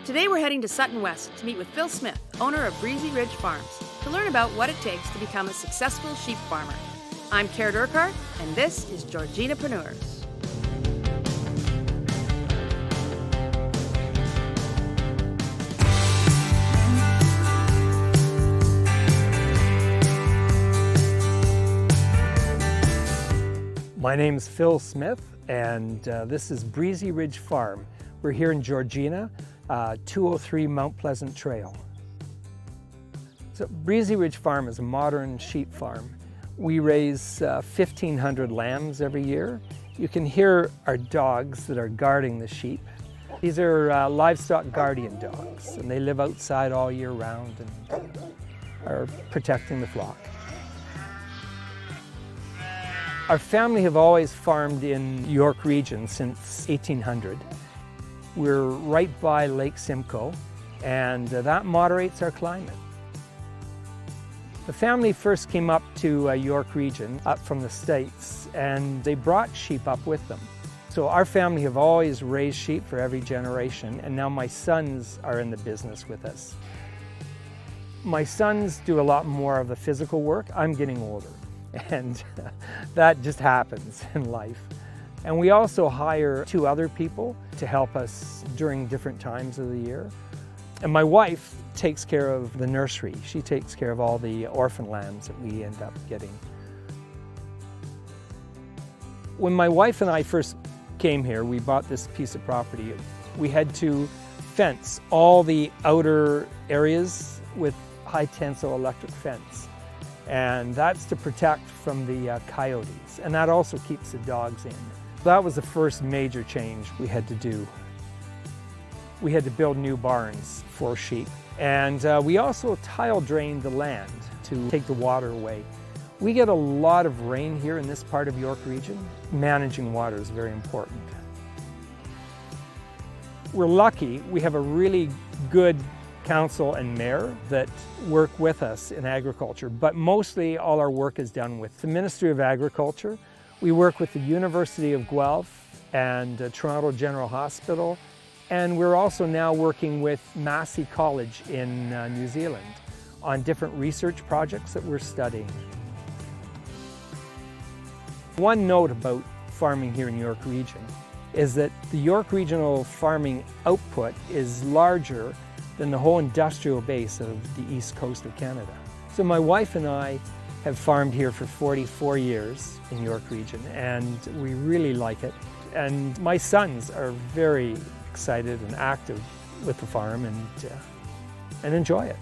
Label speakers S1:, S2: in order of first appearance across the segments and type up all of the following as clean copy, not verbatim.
S1: Today we're heading to Sutton West to meet with Phil Smith, owner of Breezy Ridge Farms, to learn about what it takes to become a successful sheep farmer. I'm Caird Urquhart, and this is Georginapreneurs.
S2: My name's Phil Smith, and this is Breezy Ridge Farm. We're here in Georgina, 203 Mount Pleasant Trail. So Breezy Ridge Farm is a modern sheep farm. We raise 1,500 lambs every year. You can hear our dogs that are guarding the sheep. These are livestock guardian dogs, and they live outside all year round and are protecting the flock. Our family have always farmed in York region since 1800. We're right by Lake Simcoe, and that moderates our climate. The family first came up to York region, up from the States, and they brought sheep up with them. So our family have always raised sheep for every generation, and now my sons are in the business with us. My sons do a lot more of the physical work. I'm getting older. And that just happens in life. And we also hire 2 other people to help us during different times of the year. And my wife takes care of the nursery. She takes care of all the orphan lambs that we end up getting. When my wife and I first came here, we bought this piece of property. We had to fence all the outer areas with high tensile electric fence. And that's to protect from the coyotes, and that also keeps the dogs in. That was the first major change we had to do. We had to build new barns for sheep, and we also tile drained the land to take the water away. We get a lot of rain here in this part of York region. Managing water is very important. We're lucky, we have a really good council and mayor that work with us in agriculture, but mostly all our work is done with the Ministry of Agriculture. We work with the University of Guelph and Toronto General Hospital, and we're also now working with Massey College in New Zealand on different research projects that we're studying. One note about farming here in York region is that the York regional farming output is larger than the whole industrial base of the east coast of Canada. So my wife and I have farmed here for 44 years in York region, and we really like it. And my sons are very excited and active with the farm and enjoy it.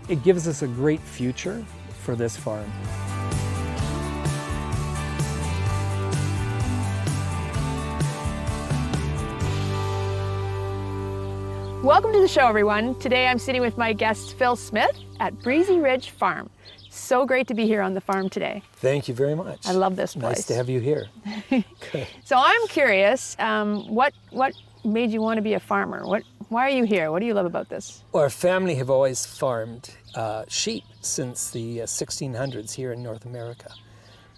S2: It gives us a great future for this farm.
S1: Welcome to the show, everyone. Today I'm sitting with my guest, Phil Smith, at Breezy Ridge Farm. So great to be here on the farm today.
S2: Thank you very much.
S1: I love this place.
S2: Nice to have you here.
S1: So I'm curious, what made you want to be a farmer? Why are you here? What do you love about this?
S2: Well, our family have always farmed sheep since the 1600s here in North America.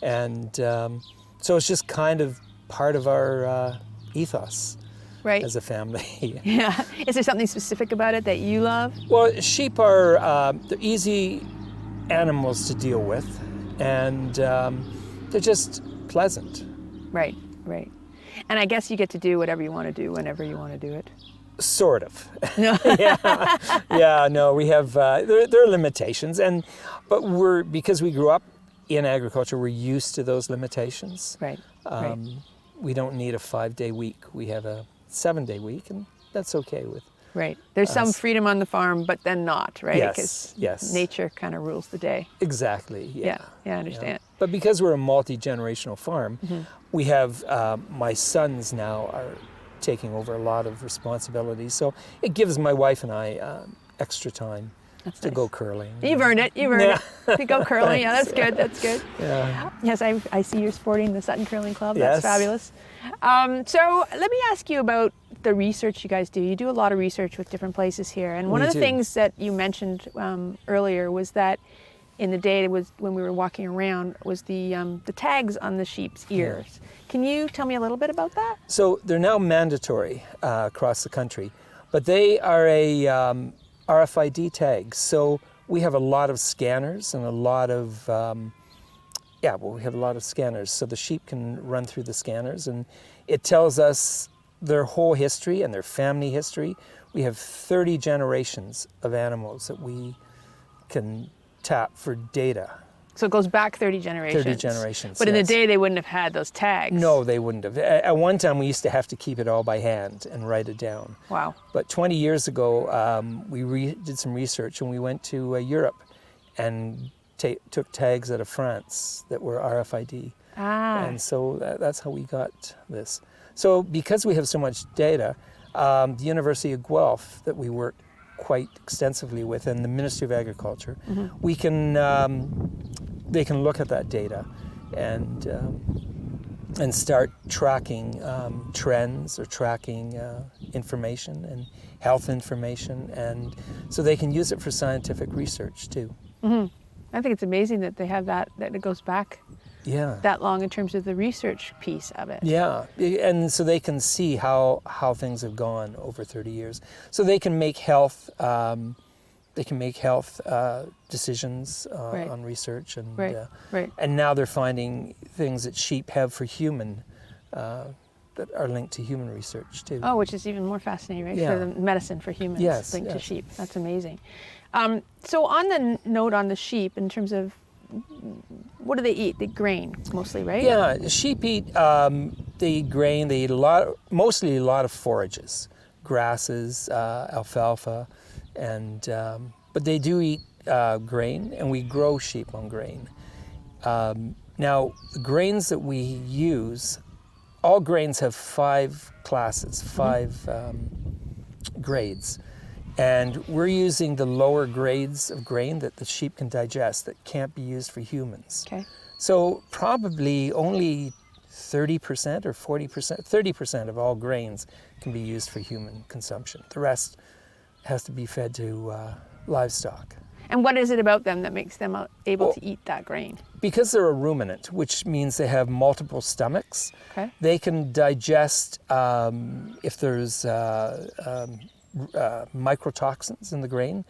S2: And so it's just kind of part of our ethos.
S1: Right.
S2: As a family.
S1: Yeah. Is there something specific about it that you love?
S2: Well, sheep are they're easy animals to deal with, and they're just pleasant.
S1: Right, right. And I guess you get to do whatever you want to do whenever you want to do it.
S2: Sort of. Yeah. No, we have there are limitations, but because we grew up in agriculture, we're used to those limitations.
S1: Right.
S2: We don't need a 5-day week. We have a 7-day week, and that's okay with.
S1: Right. There's some freedom on the farm, but then not, right?
S2: Yes.
S1: Nature kind of rules the day.
S2: Exactly. Yeah,
S1: I understand.
S2: Yeah. But because we're a multi-generational farm, we have my sons now are taking over a lot of responsibilities. So it gives my wife and I extra time to go curling.
S1: You've earned it. To go curling. Yeah, that's good. That's good.
S2: Yeah.
S1: Yes, I see you're sporting the Sutton Curling Club.
S2: Yes.
S1: That's fabulous. So let me ask you about the research you guys do. You do a lot of research with different places here. And one of the things that you mentioned earlier was that in the day when we were walking around was the tags on the sheep's ears. Yeah. Can you tell me a little bit about that?
S2: So they're now mandatory across the country. But they are a RFID tag. So we have a lot of scanners and a lot of, we have a lot of scanners. So the sheep can run through the scanners, and it tells us their whole history and their family history. We have 30 generations of animals that we can tap for data.
S1: So it goes back 30 generations.
S2: 30 generations,
S1: But in the
S2: yes.
S1: day, they wouldn't have had those tags.
S2: No, they wouldn't have. At one time, we used to have to keep it all by hand and write it down.
S1: Wow.
S2: But 20 years ago, we did some research, and we went to Europe and took tags out of France that were RFID. And so that's how we got this. So because we have so much data, the University of Guelph that we work quite extensively with, and the Ministry of Agriculture, we can they can look at that data and start tracking trends or tracking information and health information, and so they can use it for scientific research too.
S1: I think it's amazing that they have that it goes back that long in terms of the research piece of it.
S2: Yeah, and so they can see how things have gone over 30 years. So they can make health decisions on research, and and now they're finding things that sheep have for human that are linked to human research too.
S1: Oh, which is even more fascinating, right? For the medicine for humans linked to sheep. That's amazing. So on the note on the sheep, in terms of what do they eat? They grain mostly, right?
S2: Yeah, sheep eat. They eat grain. They eat mostly a lot of forages, grasses, alfalfa, and but they do eat grain, and we grow sheep on grain. Now, the grains that we use, all grains have 5 classes, 5 grades. And we're using the lower grades of grain that the sheep can digest that can't be used for humans.
S1: Okay.
S2: So probably only 30% or 40%, 30% of all grains can be used for human consumption. The rest has to be fed to livestock.
S1: And what is it about them that makes them able to eat that grain?
S2: Because they're a ruminant, which means they have multiple stomachs, they can digest if there's microtoxins in the grain,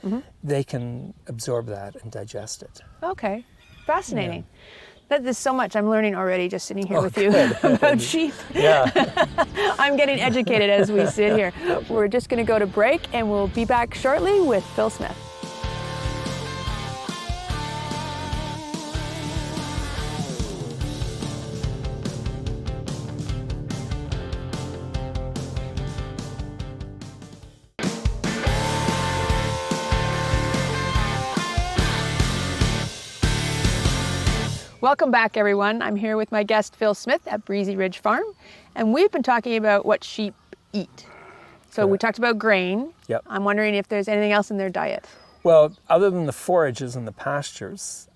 S2: they can absorb that and digest it.
S1: Okay, fascinating. That is so much I'm learning already just sitting here with you
S2: good.
S1: about sheep.
S2: Yeah.
S1: I'm getting educated as we sit here. We're just going to go to break, and we'll be back shortly with Phil Smith. Welcome back, everyone. I'm here with my guest, Phil Smith at Breezy Ridge Farm, and we've been talking about what sheep eat. So we talked about grain.
S2: Yep.
S1: I'm wondering if there's anything else in their diet.
S2: Well, other than the forages and the pastures,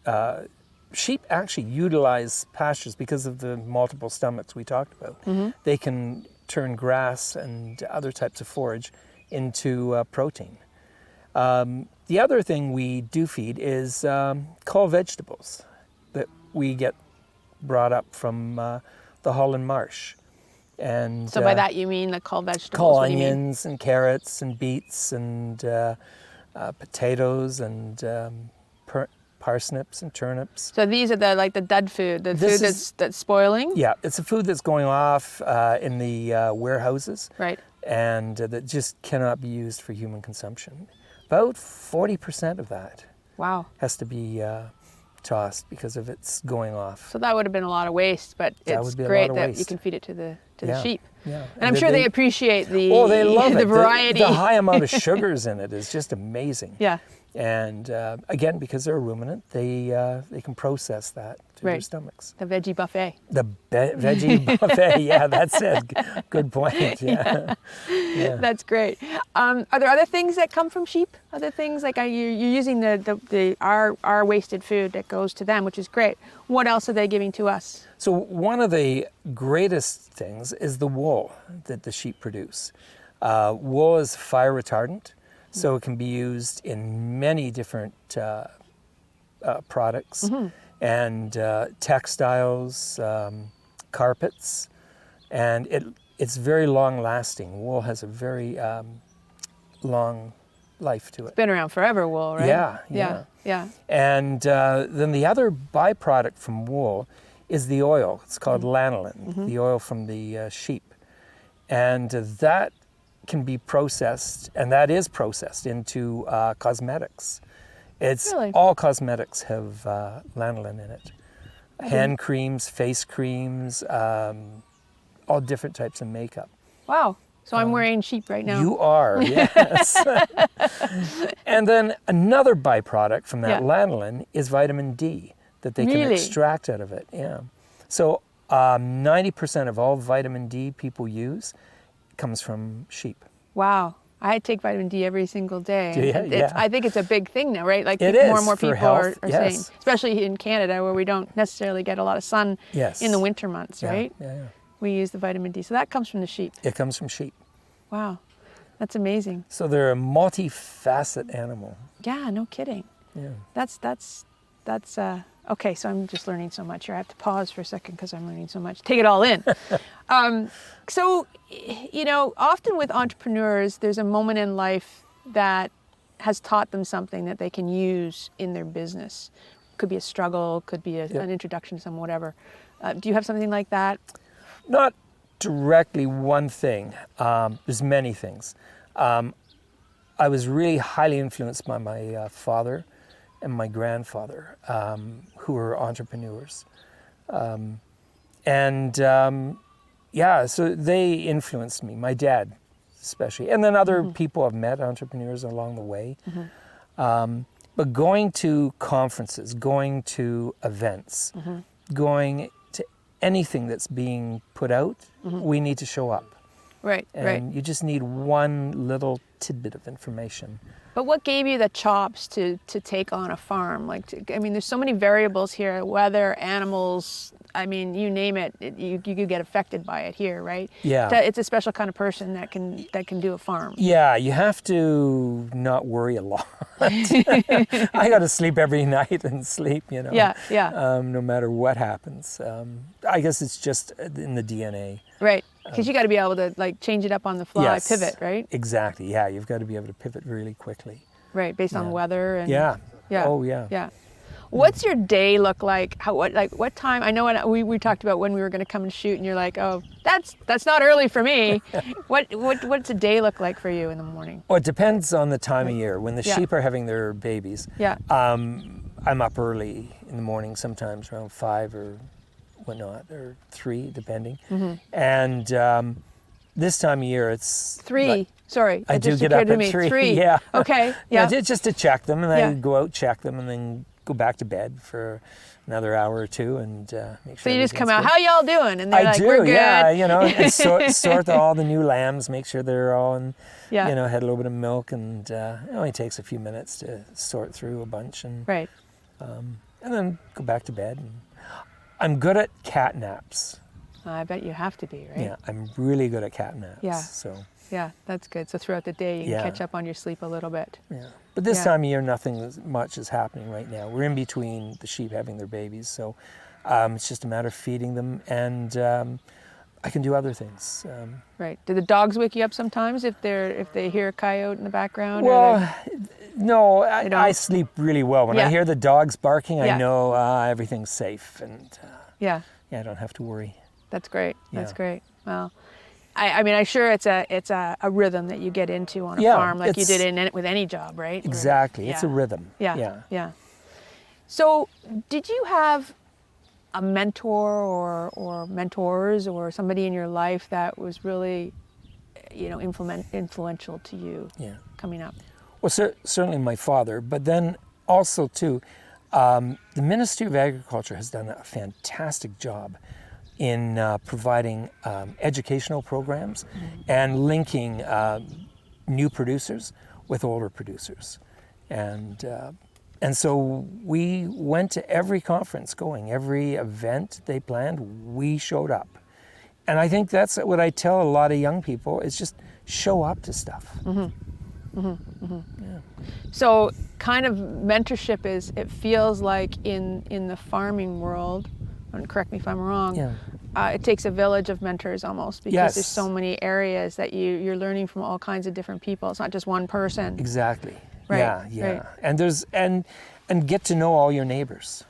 S2: sheep actually utilize pastures because of the multiple stomachs we talked about. They can turn grass and other types of forage into protein. The other thing we do feed is cull vegetables that we get brought up from the Holland Marsh. And
S1: so by that you mean the cull vegetables?
S2: Cull onions and carrots and beets and potatoes and parsnips and turnips.
S1: So these are the dud food, the food that's spoiling?
S2: Yeah, it's a food that's going off in the warehouses.
S1: Right.
S2: And that just cannot be used for human consumption. About 40% of that has to be tossed because of its going off.
S1: So that would have been a lot of waste, but it's great that you can feed it to the sheep.
S2: Yeah.
S1: And I'm sure they appreciate the
S2: they love
S1: the variety.
S2: The high amount of sugars in it is just amazing.
S1: Yeah.
S2: And again, because they're a ruminant, they can process that through their stomachs.
S1: The veggie buffet.
S2: The veggie buffet, yeah, that's it. Good point. Yeah.
S1: That's great. Are there other things that come from sheep? Other things like you're using our wasted food that goes to them, which is great. What else are they giving to us?
S2: So one of the greatest things is the wool that the sheep produce. Wool is fire retardant. So it can be used in many different products and textiles, carpets, and it's very long lasting. Wool has a very long life to it.
S1: It's been around forever, wool, right?
S2: Yeah. And then the other byproduct from wool is the oil. It's called lanolin, the oil from the sheep. And that can be processed, and that is processed into cosmetics. It's
S1: Really?
S2: all cosmetics have lanolin in it. Hand creams, face creams, all different types of makeup.
S1: Wow. So I'm wearing sheep right now.
S2: You are, yes. And then another byproduct from that lanolin is vitamin D that they can extract out of it. Yeah. So 90% of all vitamin D people use comes from sheep.
S1: Wow. I take vitamin D every single day.
S2: Do you? Yeah.
S1: I think it's a big thing now, right? Like
S2: it
S1: more
S2: is
S1: and more
S2: for
S1: people are
S2: health,
S1: saying, especially in Canada where we don't necessarily get a lot of sun in the winter months, right?
S2: Yeah.
S1: We use the vitamin D. So that comes from the sheep.
S2: It comes from sheep.
S1: Wow. That's amazing.
S2: So they're a multifaceted animal.
S1: Yeah, no kidding.
S2: Yeah.
S1: That's okay, so I'm just learning so much here. I have to pause for a second because I'm learning so much. Take it all in. So, you know, often with entrepreneurs, there's a moment in life that has taught them something that they can use in their business. Could be a struggle, could be an introduction to some whatever. Do you have something like that?
S2: Not directly one thing. There's many things. I was really highly influenced by my father and my grandfather, who were entrepreneurs. So they influenced me, my dad especially. And then other people I've met, entrepreneurs along the way. But going to conferences, going to events, going to anything that's being put out, we need to show up.
S1: Right,
S2: and you just need one little tidbit of information.
S1: But what gave you the chops to take on a farm? I mean, there's so many variables here, weather, animals, I mean, you name it, you could get affected by it here, right?
S2: Yeah.
S1: It's a special kind of person that can do a farm.
S2: Yeah, you have to not worry a lot. I got to sleep every night and sleep, you know.
S1: Yeah.
S2: No matter what happens. I guess it's just in the DNA.
S1: Right, because you got to be able to like change it up on the fly, pivot, right?
S2: Exactly, yeah, you've got to be able to pivot really quickly.
S1: Right, based on weather and...
S2: Yeah. Oh,
S1: yeah. What's your day look like? What time? I know we talked about when we were going to come and shoot, and you're like, oh, that's not early for me. What's a day look like for you in the morning?
S2: Well, it depends on the time of year. When the sheep are having their babies, I'm up early in the morning, sometimes around 5 or whatnot, or 3, depending. And this time of year, it's
S1: 3. Sorry,
S2: I do get up at 3. Yeah.
S1: Okay. Yeah.
S2: Just to check them, and I go out, check them, and then go back to bed for another hour or two and make sure.
S1: So you just come out, how y'all doing? And they're like,
S2: do,
S1: we're good.
S2: Yeah, you know, and sort all the new lambs, make sure they're all in, you know, had a little bit of milk, and it only takes a few minutes to sort through a bunch, and and then go back to bed. And I'm good at cat naps.
S1: I bet you have to be, right?
S2: Yeah, I'm really good at cat naps.
S1: Yeah.
S2: So.
S1: Yeah, that's good. So throughout the day, you can catch up on your sleep a little bit.
S2: Yeah. But this time of year, nothing much is happening right now. We're in between the sheep having their babies, so it's just a matter of feeding them, and I can do other things.
S1: Right. Do the dogs wake you up sometimes if they hear a coyote in the background?
S2: Well, no, I sleep really well. When I hear the dogs barking, I know everything's safe, and I don't have to worry.
S1: That's great. That's great. Well, I mean, I'm sure it's a rhythm that you get into on a farm, like you did with any job, right?
S2: Exactly. It's a rhythm.
S1: Yeah. So, did you have a mentor or mentors or somebody in your life that was really, you know, influential to you coming up?
S2: Well, certainly my father, but then also too, the Ministry of Agriculture has done a fantastic job in providing educational programs and linking new producers with older producers. And so we went to every conference every event they planned, we showed up. And I think that's what I tell a lot of young people, is just show up to stuff. Yeah.
S1: So kind of mentorship it feels like in the farming world, and correct me if I'm wrong, it takes a village of mentors almost, because
S2: Yes.
S1: there's so many areas that you're learning from all kinds of different people. It's not just one person.
S2: Exactly.
S1: Right,
S2: Yeah, yeah.
S1: right.
S2: And there's and get to know all your neighbors.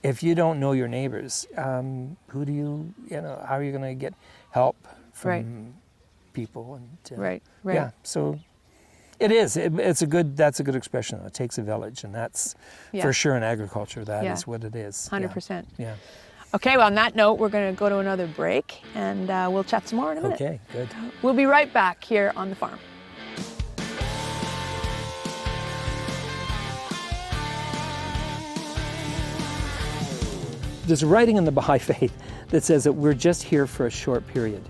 S2: If you don't know your neighbors, who do how are you going to get help from
S1: Right.
S2: people? And
S1: Right, right.
S2: Yeah. So it is. That's a good expression. It takes a village, and that's for sure in agriculture. That is what it is.
S1: 100%.
S2: Yeah.
S1: Okay, well, on that note, we're going to go to another break, and we'll chat some more in a minute.
S2: Okay. Good.
S1: We'll be right back here on the farm.
S2: There's a writing in the Baha'i faith that says that we're just here for a short period,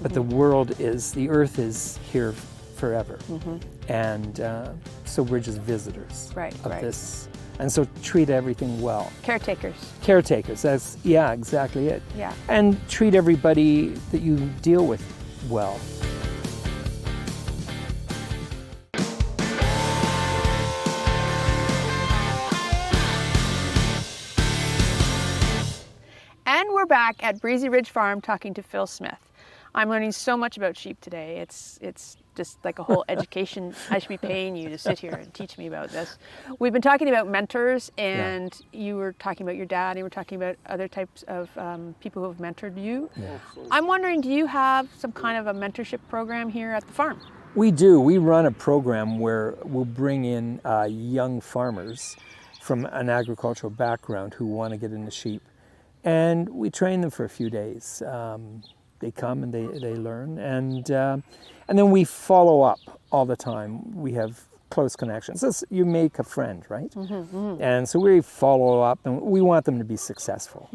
S2: but the earth is here forever. And so we're just visitors of this. And so treat everything well.
S1: Caretakers.
S2: Caretakers, that's, exactly it.
S1: Yeah.
S2: And treat everybody that you deal with well.
S1: And we're back at Breezy Ridge Farm talking to Phil Smith. I'm learning so much about sheep today. It's just like a whole education. I should be paying you to sit here and teach me about this. We've been talking about mentors, and you were talking about your dad, and you were talking about other types of people who have mentored you.
S2: Yeah.
S1: I'm wondering, do you have some kind of a mentorship program here at the farm?
S2: We do. We run a program where we'll bring in young farmers from an agricultural background who want to get into sheep. And we train them for a few days. They come and they learn, and then we follow up all the time. We have close connections. You make a friend, right? And so we follow up, and we want them to be successful.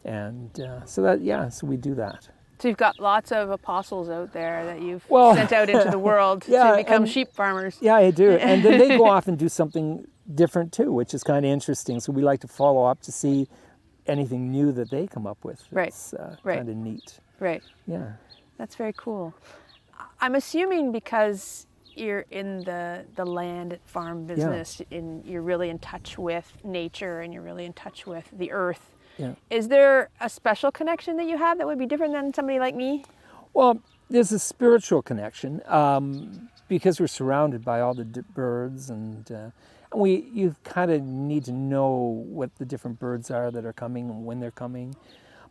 S2: And so we do that.
S1: So you've got lots of apostles out there that you've sent out into the world to become sheep farmers.
S2: Yeah, I do. And then they go off and do something different too, which is kind of interesting. So we like to follow up to see anything new that they come up with. It's kind of neat.
S1: Right.
S2: Yeah.
S1: That's very cool. I'm assuming because you're in the land farm business, and you're really in touch with nature, and you're really in touch with the earth.
S2: Yeah.
S1: Is there a special connection that you have that would be different than somebody like me?
S2: Well, there's a spiritual connection because we're surrounded by all the birds, and you kind of need to know what the different birds are that are coming and when they're coming.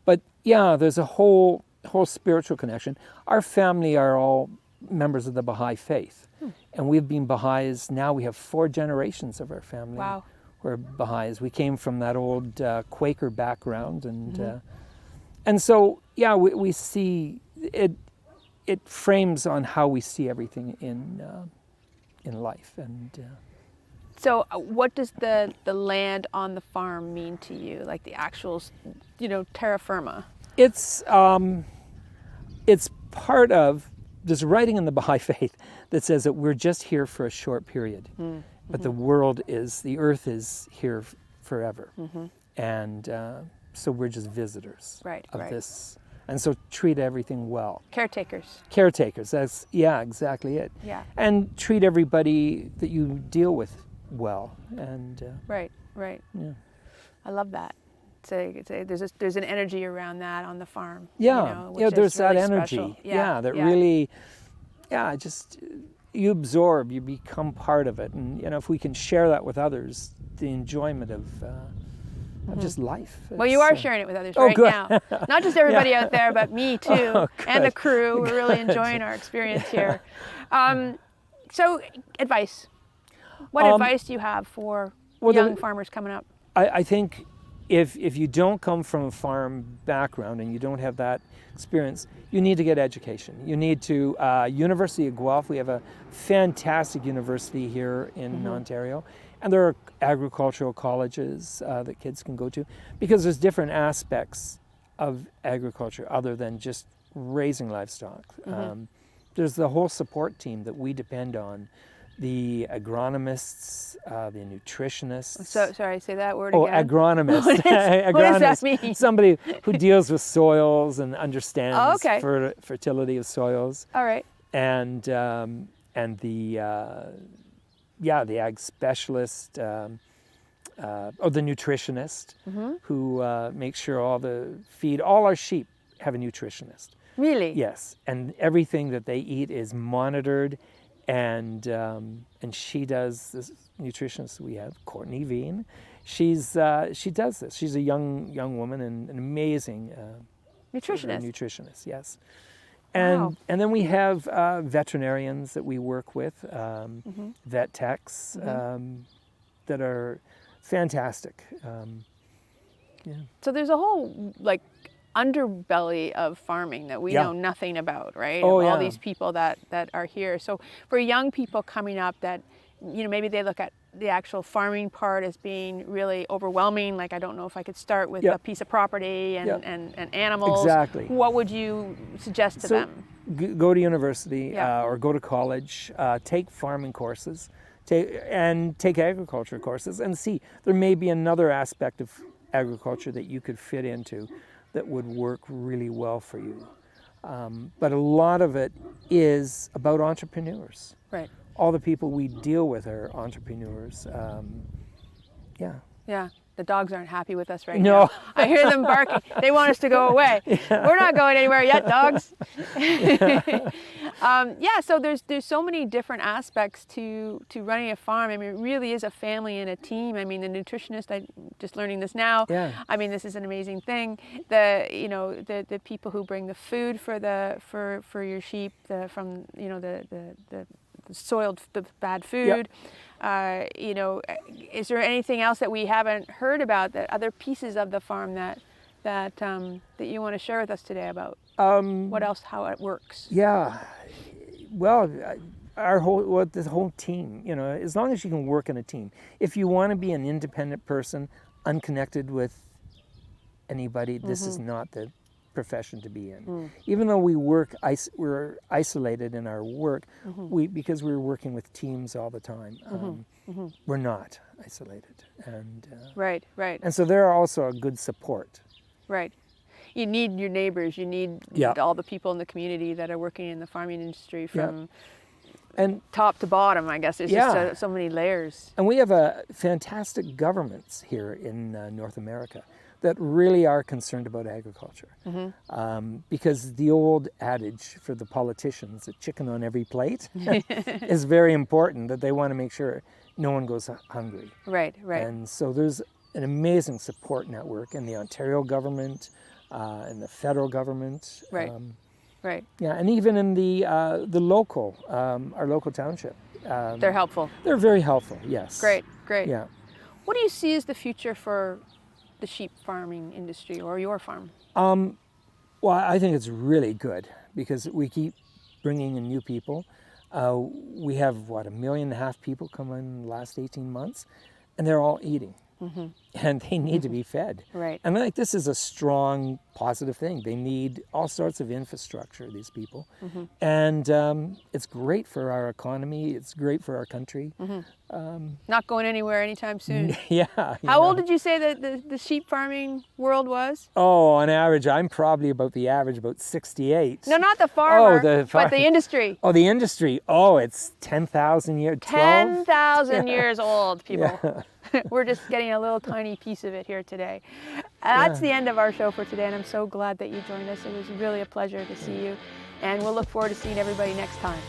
S2: But there's a whole spiritual connection. Our family are all members of the Baha'i faith, and we've been Baha'is. Now we have 4 generations of our family.
S1: Wow.
S2: Who are Baha'is. We came from that old Quaker background, and so we see it. It frames on how we see everything in life, and.
S1: So what does the land on the farm mean to you, like the actual, terra firma?
S2: It's part of, there's writing in the Baha'i faith that says that we're just here for a short period, but the earth is here forever. And so we're just visitors of this. And so treat everything well.
S1: Caretakers.
S2: Caretakers, that's, exactly it.
S1: Yeah. And
S2: treat everybody that you deal with well. And
S1: Right.
S2: Yeah.
S1: I love that. There's an energy around that on the farm.
S2: Yeah, there's that
S1: really
S2: energy.
S1: Special.
S2: Really, just you absorb, you become part of it, and if we can share that with others, the enjoyment of just life.
S1: Well, you are sharing it with others
S2: good.
S1: now. Not just everybody out there, but me too, and the crew. We're really enjoying our experience here. So, advice. What advice do you have for young farmers coming up?
S2: I think if you don't come from a farm background and you don't have that experience, you need to get education. You need to, University of Guelph, we have a fantastic university here in Ontario, and there are agricultural colleges that kids can go to, because there's different aspects of agriculture other than just raising livestock. There's the whole support team that we depend on. The agronomists, the nutritionists.
S1: So, sorry, say that word again.
S2: Agronomist.
S1: What does that mean?
S2: Somebody who deals with soils and understands fertility of soils.
S1: All right.
S2: And the ag specialist, the nutritionist, who makes sure all our sheep have a nutritionist.
S1: Really?
S2: Yes, and everything that they eat is monitored, and she does this. Nutritionist we have, Courtney Veen. She does this. She's a young woman and an amazing nutritionist. Yes, and then we have veterinarians that we work with, vet techs that are fantastic.
S1: So there's a whole like underbelly of farming that we know nothing about, right?
S2: Oh,
S1: All these people that are here. So for young people coming up that, maybe they look at the actual farming part as being really overwhelming. Like, I don't know if I could start with a piece of property and animals.
S2: Exactly.
S1: What would you suggest to them?
S2: Go to university or go to college, take farming courses, take agriculture courses, and see, there may be another aspect of agriculture that you could fit into that would work really well for you. But a lot of it is about entrepreneurs.
S1: Right.
S2: All the people we deal with are entrepreneurs.
S1: Yeah. The dogs aren't happy with us right
S2: No.
S1: now. I hear them barking. They want us to go away. We're not going anywhere yet, dogs. So there's so many different aspects to running a farm. I mean, it really is a family and a team. I mean, the nutritionist, I'm just learning this now. Yeah. I mean, this is an amazing thing. The people who bring the food for your sheep, from the soiled, the bad food. Is there anything else that we haven't heard about, that other pieces of the farm that you want to share with us today about? What else, how it works?
S2: Yeah, well, this whole team, as long as you can work in a team. If you want to be an independent person, unconnected with anybody, this is not the profession to be in. Even though we're isolated in our work, because we're working with teams all the time, we're not isolated. And
S1: right.
S2: And so they're also a good support.
S1: Right. You need your neighbors. You need all the people in the community that are working in the farming industry from and top to bottom. I guess there's just so many layers.
S2: And we have fantastic governments here in North America that really are concerned about agriculture. Because the old adage for the politicians, a chicken on every plate, is very important, that they want to make sure no one goes hungry.
S1: Right.
S2: And so there's an amazing support network in the Ontario government, and the federal government.
S1: Right.
S2: Yeah, and even in the local, our local township.
S1: They're helpful.
S2: They're very helpful, yes.
S1: Great.
S2: Yeah.
S1: What do you see as the future for the sheep farming industry, or your farm?
S2: Well, I think it's really good, because we keep bringing in new people. We have, 1.5 million people come in the last 18 months, and they're all eating. And they need to be fed.
S1: Right.
S2: And this is a strong, positive thing. They need all sorts of infrastructure, these people. And it's great for our economy. It's great for our country.
S1: Not going anywhere anytime soon.
S2: How
S1: old did you say that the sheep farming world was?
S2: Oh, on average, I'm probably about 68.
S1: No, not the farmer, but the industry.
S2: Oh, the industry. Oh, it's 10,000 years.
S1: 10,000 years old, people. Yeah. We're just getting a little tiny piece of it here today. That's the end of our show for today, and I'm so glad that you joined us. It was really a pleasure to see you, and we'll look forward to seeing everybody next time.